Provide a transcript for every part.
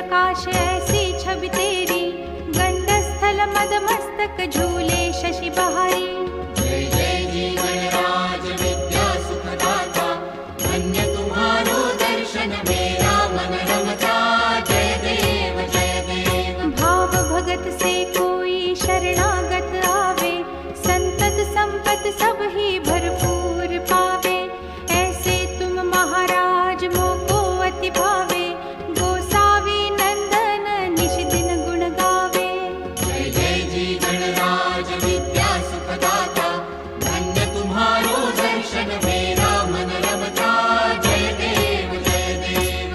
प्रकाश ऐसी छवि तेरी, गंडस्थल मदमस्तक झूले शशि बहारी। जय जय जी गणराज विद्या सुखदाता, धन्य तुम्हारो दर्शन मेरा मन रमता। जय देव जय देव। भाव भगत से कोई शरणागत आवे, संतत संपत सब ही भरपूर पावे। ऐसे तुम महाराज मोको अति भावे, गोसावी नंदन निश दिन गुण गावे। जय जय जी गणराज विद्या सुखदाता, धन्य तुम्हारो दर्शन मेरा मन रमता। जय देव जय देव।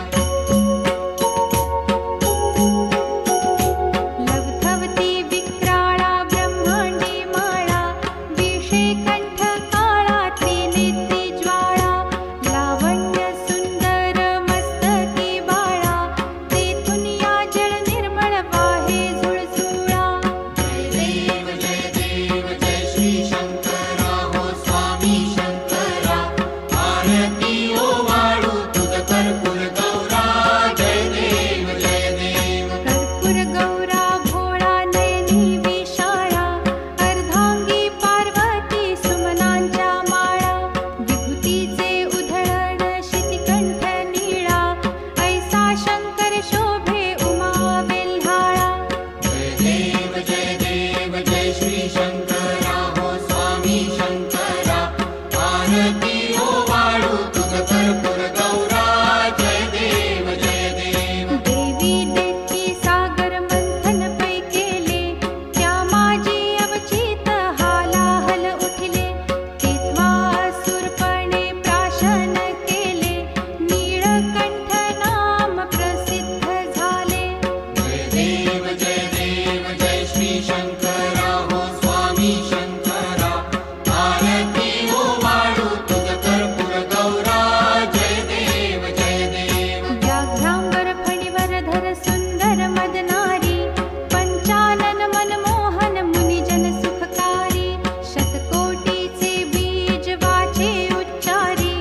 लवथवती विक्राळा ब्रह्मांडी माळा, विषे कंठ काळा त्रिनेत्री ज्वाळा। लावण्य सुंदर मस्तकी बाळा, तेथून या जळ निर्मळ वाहे झुळझुळा। जय देव जय श्री शंकरा हो स्वामी शंकरा, आरती ओवाळू तुझ कर्पूर गौरा। जय देव जय देव। कर्पूर गौरा भोळा नयनी विशाळा, अर्धांगी पार्वती सुमनांच्या माळा। विभूतीचे उधळण शितिकंठ नीळा, ऐसा शंकर शोभे उमा वेल्हाळा। जय देव जय श्री शंकरा हो स्वामी शंकरा, आरती ओवाळू तुझ कर्पूर गौरा। जय देव जय देव। देवी देती सागर मंथन पै केले, त्या माझी अवचित हालाहल उठले। तेथवा असुरपणे प्राशन केले, नीळकंठ नाम प्रसिद्ध झाले। जय देव जय श्री शंकरा हो स्वामी शंकरा, आरती ओवाळू तुझ कर्पूर गौरा। जय देव जय देव। व्याघ्रांबर फणीवर धर सुंदर मदनारी, पंचानन मनमोहन मुनिजन सुखकारी। शतकोटीचे बीज वाचे उच्चारी,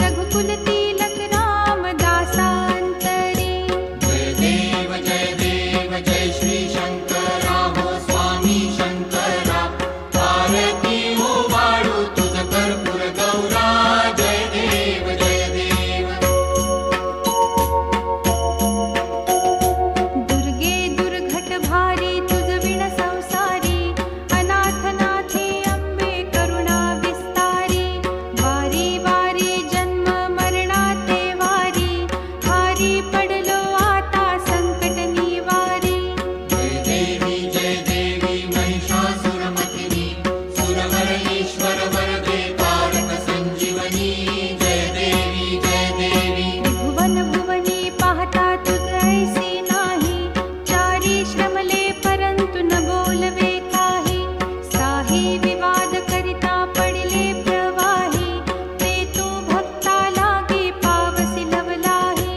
रघुकुल तिलक रामदासांतरी। जय देव जय श्री शंकरा हो स्वामी शंकरा, आरती ओवाळू तुझ कर्पूर गौरा। जय देव जय देव। दुर्गे दुर्घट भारी तुझ विण संसारी, अनाथनाथे अंबे करुणा विस्तारी। वारी वारी जन्म मरणाते वारी, हारी पडलो आता संकट निवारी। जय देवी महिषासुरमर्दिनी, सुरवर ईश्वर वरदे तारक संजीवनी। जय देवी जय देवी। भुवन भुवनी पाहता तुझ ऐसी नाही, चारी श्रमले परंतु न बोलवे काही। साही विवाद करिता पडले प्रवाही, ते तू भक्ता लागी पावसी लवलाही।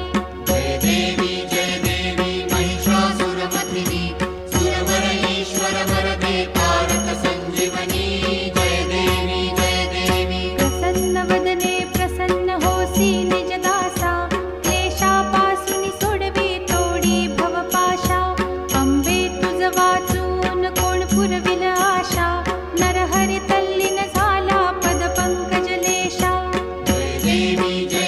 जय देवी महिषासुरमर्दिनी, सुरवर ईश्वर वरदे तारक संजीवनी। जय देवी जय देवी। प्रसन्न वदने प्रसन्न होसी निज दासा, क्लेशापासून सोडवी तोडी भवपाशा। अंबे तुझ वाचून कोण पुरविल आशा, नरहरी तल्लीन झाला पद पंकज लेशा। जय देवी जय